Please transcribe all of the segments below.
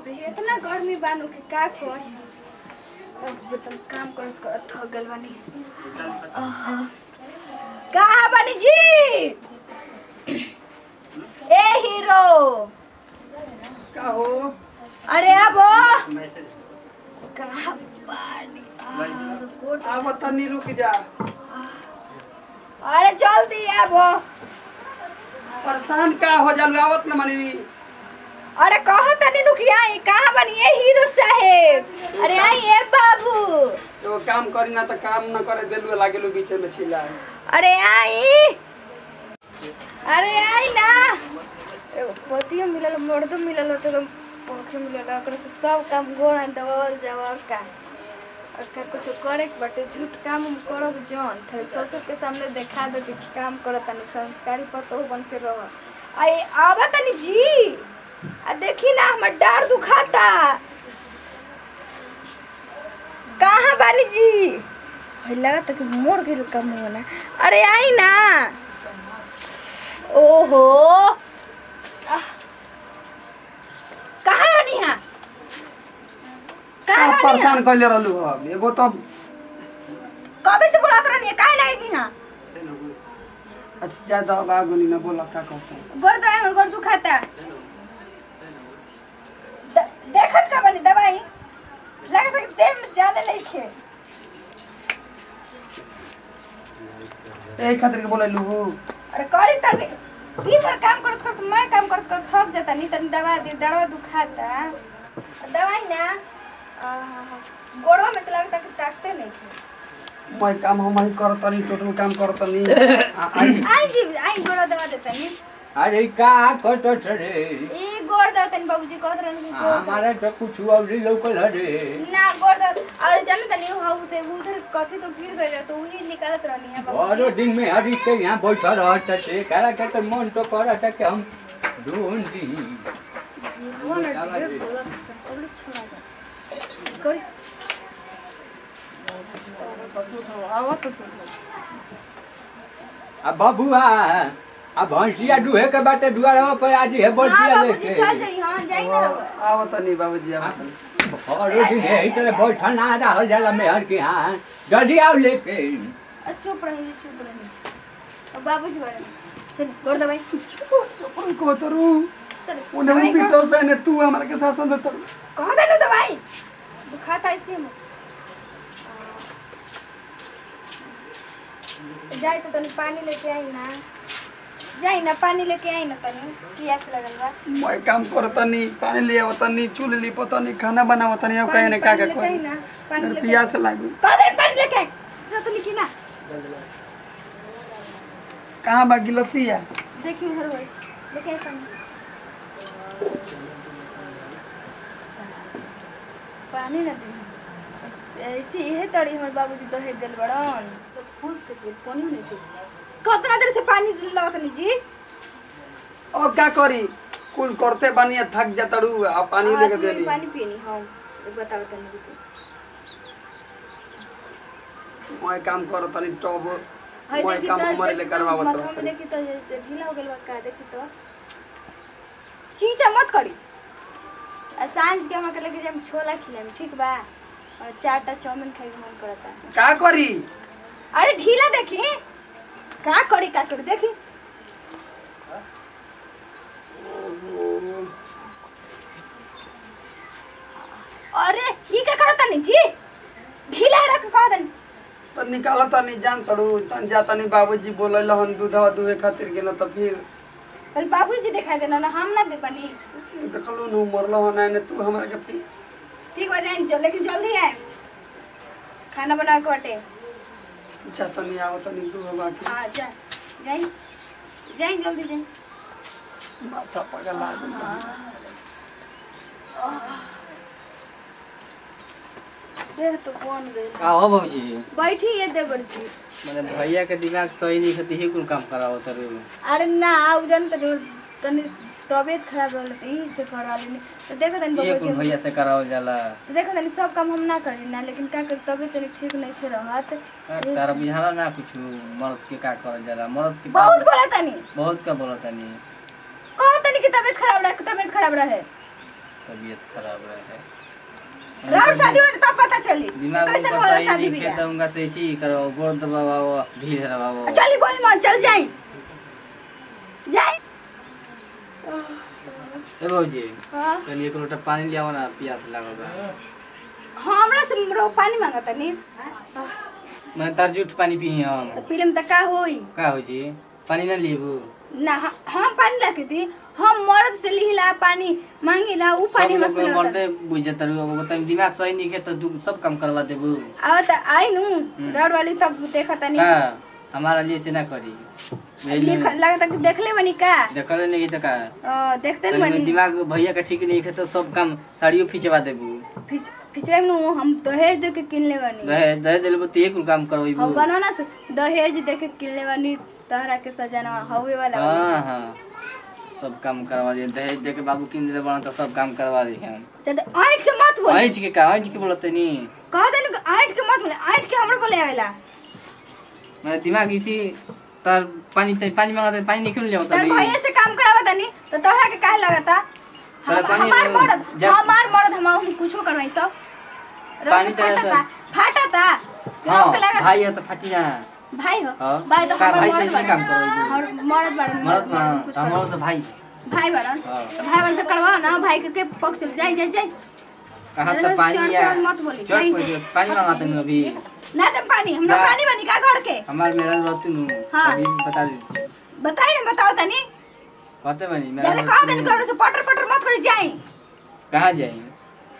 रे इतना गर्मी बानू के का कही। अब तुम काम करत करत थक गइल बानी। कहाँ बानी जी? ए हीरो का हो? अरे अब कहाँ बानी? अब तनी रुक जा। अरे जल्दी अब। परेशान का हो जाल आवत न मनी। अरे कहो तनी रुकिया कहाँ बानी ए हीरो साहेब? अरे आई ए बाबू। तो काम करी ना तो काम न करे देलु लागेलु बीच में छिला। अरे आई ना पतियो मिलल मर्दो मिलल तो पखे मिलल ओकरा से सब काम गोड़ दबल जवाब का अगर कुछ करे बटे झूठ काम हम करब जौन थे ससुर के सामने देखा दे कि काम करत तनी संस्कारी पतो बन के रह आई आवा तनी जी आ देखी ना हमर डार दुखाता। कहाँ बानी जी? लगा तक मोड़ के कम होना। अरे आई ना। ओहो कहाँ रानी है? कहाँ रानी परेशान कर ले रहलु हो एगो तो कबे से बुलात रानी है काहे नहीं दी हां? अच्छा ज्यादा बागुनी ना बोला का कहता गोड़ दवाई हमर गोड़ दुखाता। देखत का बनी दवाई लगा तक देह में जाने लइखे। ए खातिर के बोललु हो। अरे करी तनी दिन भर काम करत करत मैं काम करत करत थक जाता नहीं तनी दवा दी डरवा दुखाता दवाई ना गोड़वा में तो लगता कि ताकते नहीं खे। मैं काम हम ही करतनी टोटल काम करतनी। आई जी आई गोड़ दवा देता नहीं। अरे का कटत रे ए गोड़ दवा तनी बाबूजी कहत रहन कि गोड़ हमारा तो कुछ और लोकल रे ना गोड़ दवा और जाने तनी हाउ ते उधर कथी तो गिर गइल तो उही निकालत रहनी है बाबूजी। और दिन में हरी के यहाँ बैठल रहत से करा के तो मन तो करत है कि हम ढूंढ दी वो ना बोलत से और छोड़ा दे कोई आवत तो अब बबुआ अब भैंसिया दुहे के बाटे दुआरा पे आज है बोलिया हां लेके बाबूजी चल जाई हां जाई ना आवतनी बाबूजी आवतनी। और दिन है इतने बैठल ना रहल जाला मेहर के हां जल्दी आओ लेके। चुप रही अब बाबूजी बड़े चल गोड़ दवाई चुप को तरू चल उन्हें पीटो से ने तू हमारे के साथ संग तरू कह दे ना दवाई दुखाता ऐसे में जाई तो तनी पानी लेके आई ना जाई ना पानी लेके आई ना तनी पियास लगल बा। मैं काम करतनी पानी ले आवतनी चूल ली पतनी खाना बनावतनी अब कहीं ने का पानी कोई ना पानी लेके पियास लागू। कह दे पानी लेके जा तनी की ना कहां बा गिलसिया? देखियो उधर होई लेके आई पानी ना दे ऐसे यह तड़ी हमर बाबूजी तो है दिल बड़न तो फूस के से पानी नहीं थी कितना देर से पानी लावतनी जी। और क्या करी कुल करते बानी थक जातड़ू आ पानी लेके देनी पानी पीनी हां बताओ तनी रुको मैं काम करतनी टब मैं काम हमारे ले करवावत हम देखी तो ढीला हो गेल बा का देखी तो चीचा मत करी सांझ के हमरा के लेके जब छोला खिलाम ठीक बा और 4टा चाउमीन खाए के मन करता। का करी? अरे ढीला देखी का करी देखी अरे ई का करता नहीं जी ढीला रख कह दन तो निकालता नहीं जान तड़ू तन जाता नहीं बाबूजी बोलल हन दूधवा दुहे खातिर गेल तो फिर अरे बाबूजी दिखा देना ना हम ना दे पानी देखलो नु मरलो हन ने तू हमरा के फिर ठीक हो जाए चल लेकिन जल्दी आए खाना बना के बटे जाता नहीं आवत नहीं तू बाबा की हां जा जाई जाई जल्दी जाई माथा पगला देह तो कौन गई का हो बाबूजी बैठी ये देवर जी मैंने भैया के दिमाग सही नहीं होती ही कुल काम करावो तरे अरे ना आउ जन तनी तबीयत खराब रहल त यही से करा लेनी तो देखो तनी ये कुल बाबूजी भैया से करावो जाला देखो तनी सब काम हम ना करी ना लेकिन का कर तबीयत तनी ठीक नहीं थे रहत तारा बुझाला ना कुछ मर्द के का करल जाला मर्द के बहुत बोला तनी बहुत का बोला तनी कह तनी कि तबीयत खराब रहे तबीयत खराब रहे राउर शादी में तब पता चली दिमाग कैसे में होला सही शादी नहीं बियाह खेत उनका से ही करो गोड़ दबाओ ढील दबाओ चली बोली मन चल जाई जाई ए भौजी हां चलिए एक लोटा पानी ले आओ ना प्यास लागल बा हमरा से रो पानी मांगता नी मैं तार जूठ पानी पी हम तो पीले में त का होई का हो जी पानी ना लीबू ना हम पानी लाके दी हम मर्द से लिहिला पानी मांगिला उ पानी मत पिला मर्दे बुझे तरु अब तनी दिमाग सही नहीं के तो सब काम करवा देबू अब त आई नु राउर वाली तब देखता नी का हमारा लिए से ना करी लगता कि देखले बनी का देखले नहीं तो का देखते तनी बनी दिमाग भैया का ठीक नहीं है तो सब काम साड़ियों खिंचवा देबू फिचवे नु हम दहेज दे के किनले बनी दहेज देले बती एक काम करवाइबू हम गनो ना दहेज दे के किनले बनी तहरा के सजना हवे वाला हां हां सब काम करवा दे दहेज दे के बाबू किन दे बना तो सब काम करवा दे हम चल आइट के मत बोल आइट के का आइट के बोलते नी कह देन आइट के मत बोल आइट के हमरो बोले आवेला मैं दिमाग इसी तार पानी मांगते पानी निकल ले तर भैया से काम करावा तनी तो तोहरा के काहे लगता हमार मर्द हम कुछो करवाई तो पानी तरह फाटता हां भाई है तो फाटी ना भाई हो हाँ। भाई तो का हमार भाई से काम करो और मर्द बड़न मर्द हमारा तो भाई बड़न हाँ। भाई बड़न तो करवा ना भाई के पक्ष से जाई कहां तो पानी या मत बोली चल पानी मांगते मैं अभी ना दे पानी हम ना। पानी बनी का घर के हमार मेरा रहती नु हाँ। अभी बता दीजिए बताई ना बताओ तनी कहते बनी मेरा चल कह देन घर से पटर मत कर जाई कहां जाई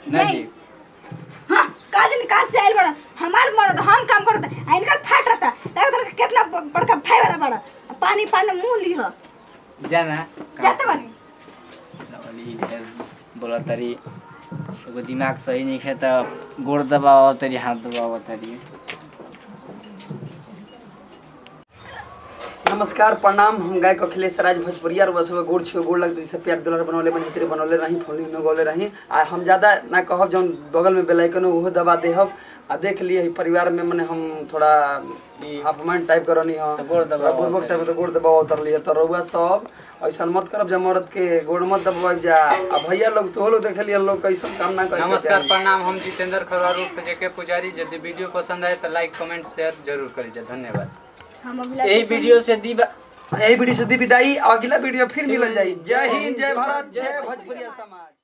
ना जाई। जी हां काजन का से आइल बड़ा हमार मर्द हम काम करता इनका फाटता देखो तो कितना बड़का भाई वाला बड़ा पानी मुंह ली हो जाना जाते बनी लवली बोला तरी एगो दिमाग सही नहीं है तो गोड़ दबाओ तरी हाथ दबाओ तरी नमस्कार प्रणाम हम गायक अखिलेश राज भोजपुरिया और बस गोड़ छो गोड़ लगते जैसे प्यार दुलार बनौले बनी तेरे बनौले रही फोन न गौले रही आ हम ज्यादा ना कहब जौन बगल में बेलाइकन ओहो दबा देहब आ देख लिए परिवार में मने हम थोड़ा हाफ माइंड टाइप करनी हां तो गोड़ दबाओ बुर्बक टाइप तो गोड़ दबाओ उतर लिए तो रउआ सब ऐसा मत करब जब मर्द के गोड़ मत दबाव जा आ भैया लोग तो लोग देख लिए लोग कैसन काम ना करे नमस्कार प्रणाम हम जितेंद्र खरवार उर्फ जेके पुजारी यदि वीडियो पसंद आए तो लाइक कमेंट शेयर जरूर करिए धन्यवाद हम यही वीडियो से यही वीडियो से दी विदाई अगला वीडियो फिर मिल जाई जय हिंद जय भारत जय भोजपुरिया समाज।